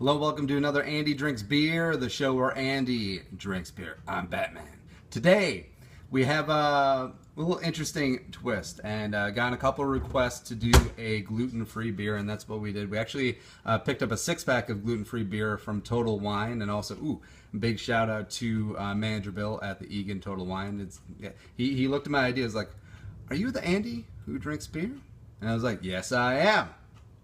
Hello, welcome to another Andy Drinks Beer, the show where Andy drinks beer. I'm Batman. Today, we have a little interesting twist and gotten a couple of requests to do a gluten-free beer, and that's what we did. We actually picked up a six-pack of gluten-free beer from Total Wine, and also, big shout out to Manager Bill at the Egan Total Wine. He looked at my ideas like, are you the Andy who drinks beer? And I was like, yes, I am.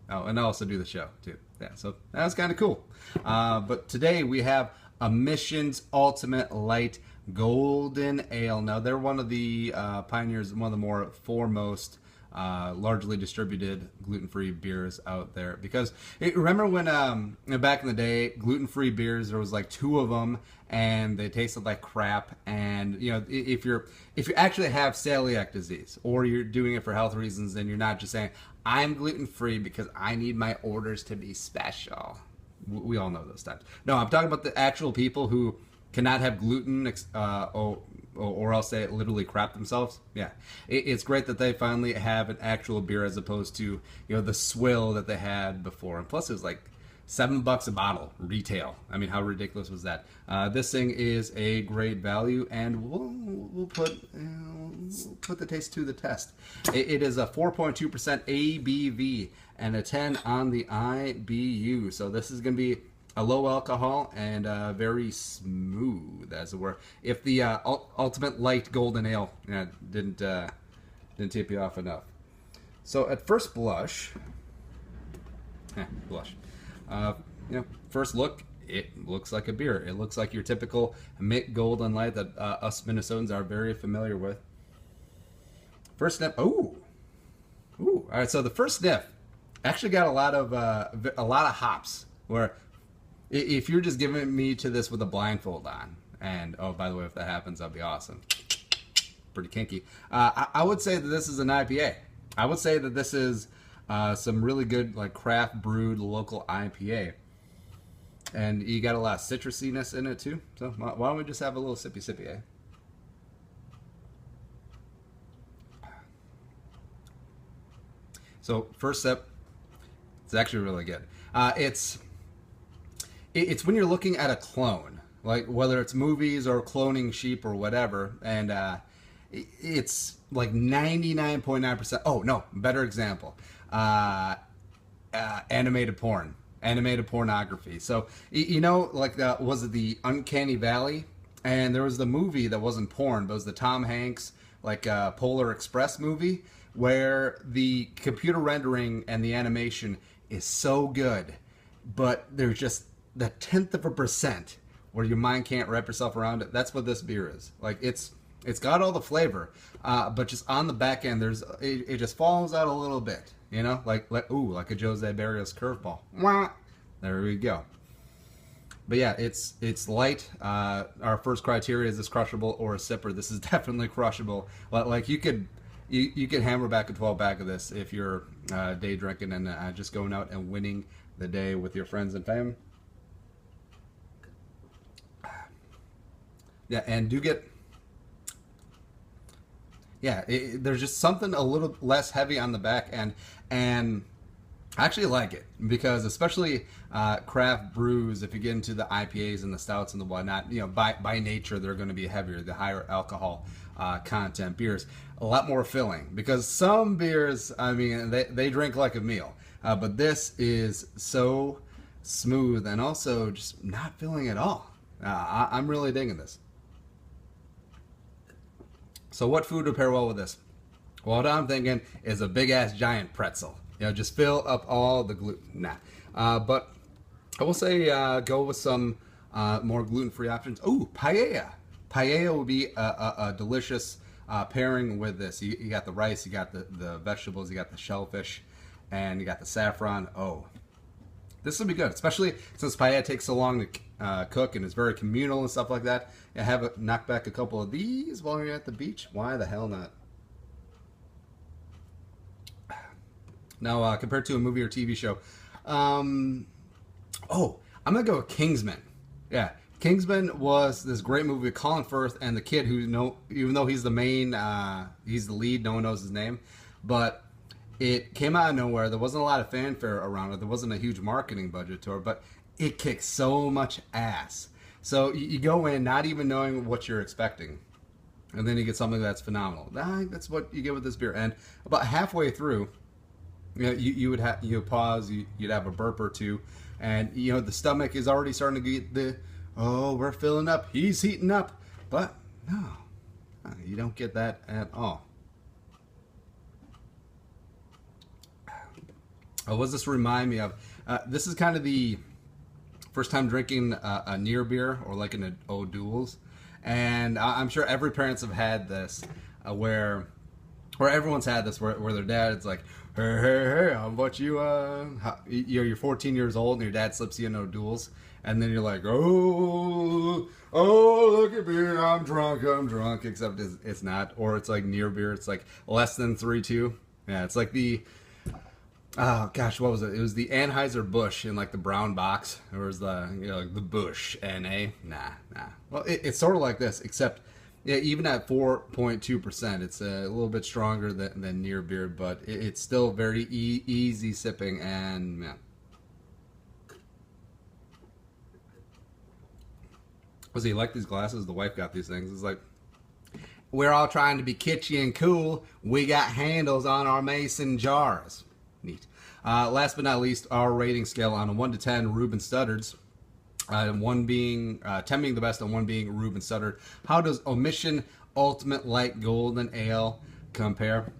Oh, and I also do the show, too. Yeah, so that was kind of cool. But today we have Omission's Ultimate Light Golden Ale. Now, they're one of the pioneers, one of the more foremost, largely distributed gluten-free beers out there. Because remember when back in the day, gluten-free beers, there was like two of them, and they tasted like crap. And you know, if you actually have celiac disease, or you're doing it for health reasons, and you're not just saying, I'm gluten-free because I need my orders to be special. We all know those times. No, I'm talking about the actual people who cannot have gluten, or else they literally crap themselves. Yeah, it's great that they finally have an actual beer as opposed to the swill that they had before. And plus, it was like $7 a bottle retail. I mean, how ridiculous was that? This thing is a great value, and we'll put the taste to the test. It is a 4.2% ABV and a 10 on the IBU. So this is going to be a low alcohol and very smooth, as it were. If the Ultimate Light Golden Ale didn't tip you off enough. So at first blush, first look, it looks like a beer. It looks like your typical Mick Golden Light that us Minnesotans are very familiar with. First sniff, all right. So the first sniff actually got a lot of hops. Where if you're just giving me to this with a blindfold on, and oh, by the way, if that happens, that'd be awesome. Pretty kinky. I would say that this is an IPA. I would say that this is some really good, like, craft brewed local IPA. And you got a lot of citrusiness in it too. So why don't we just have a little sippy, eh? So first sip, it's actually really good. It's when you're looking at a clone, like whether it's movies or cloning sheep or whatever, and it's like 99.9%. Oh no, better example. Animated pornography. So like was it the Uncanny Valley? And there was the movie that wasn't porn, but it was the Tom Hanks Polar Express movie, where the computer rendering and the animation is so good, but there's just the 1/10% where your mind can't wrap yourself around it. That's what this beer is. Like it's got all the flavor, but just on the back end, it just falls out a little bit. Like a Jose Barrios curveball. There we go. But yeah, it's light. Our first criteria is this crushable or a sipper. This is definitely crushable. Like you could hammer back a 12-pack of this if you're day drinking and just going out and winning the day with your friends and fam. Yeah, and do get. Yeah, there's just something a little less heavy on the back end, and I actually like it because especially craft brews, if you get into the IPAs and the stouts and the whatnot, by nature they're going to be heavier, the higher alcohol content beers, a lot more filling. Because some beers, I mean, they drink like a meal, but this is so smooth and also just not filling at all. I'm really digging this. So what food would pair well with this? Well, what I'm thinking is a big-ass giant pretzel. Just fill up all the gluten. But I will say go with some more gluten-free options. Ooh, paella. Paella would be a delicious pairing with this. You got the rice, you got the vegetables, you got the shellfish, and you got the saffron. Oh, this would be good, especially since paella takes so long to cook and is very communal and stuff like that. Knock back a couple of these while you're at the beach. Why the hell not? Now, compared to a movie or TV show, I'm gonna go with Kingsman. Yeah, Kingsman was this great movie with Colin Firth and the kid even though he's the main, he's the lead, no one knows his name, but It came out of nowhere. There wasn't a lot of fanfare around it. There wasn't a huge marketing budget to it, but it kicks so much ass. So you go in not even knowing what you're expecting, and then you get something that's phenomenal. That's what you get with this beer. And about halfway through, you would have pause. You'd have a burp or two, and the stomach is already starting to get we're filling up. He's heating up, but no, you don't get that at all. What does this remind me of? This is kind of the first time drinking a near beer or like an O'Doul's, and I'm sure every parents have had this where everyone's had this where their dad's like, hey, how about you? You're 14 years old and your dad slips you an O'Doul's, and then you're like, oh, look at me, I'm drunk, except it's not, or it's like near beer, it's like less than 3.2. Yeah, it's like the oh gosh, what was it? It was the Anheuser-Busch in like the brown box. Or was the like the Busch NA? Nah. Well, it's sort of like this, except even at 4.2%, it's a little bit stronger than near beer, but it's still very easy sipping. And man, was he like these glasses? The wife got these things. It's like, we're all trying to be kitschy and cool. We got handles on our mason jars. Neat. Last but not least, our rating scale on a 1 to 10 Reuben Stuttards. 10 being the best and 1 being Reuben Studdard. How does Omission Ultimate Light Golden Ale compare?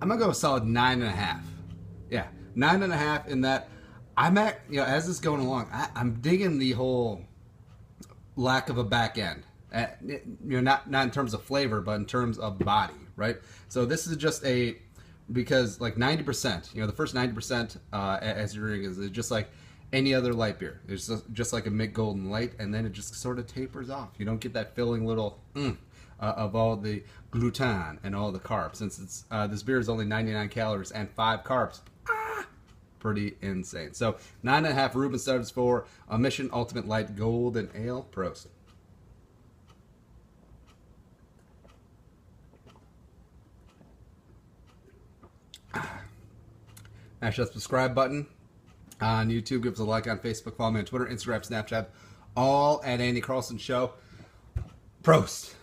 I'm gonna go a solid 9.5. Yeah, 9.5. In that, I'm at as this is going along, I'm digging the whole lack of a back end. Not in terms of flavor, but in terms of body, right? So this is just because like 90%, the first 90% as you're drinking is just like any other light beer. It's just like a Mick Golden Light, and then it just sort of tapers off. You don't get that filling little of all the gluten and all the carbs. Since it's this beer is only 99 calories and 5 carbs. Pretty insane. So 9.5 Reuben Stuttards for Omission Ultimate Light Golden Ale. Prost. Smash that subscribe button on YouTube. Give us a like on Facebook. Follow me on Twitter, Instagram, Snapchat. All at Andy Carlson Show. Prost.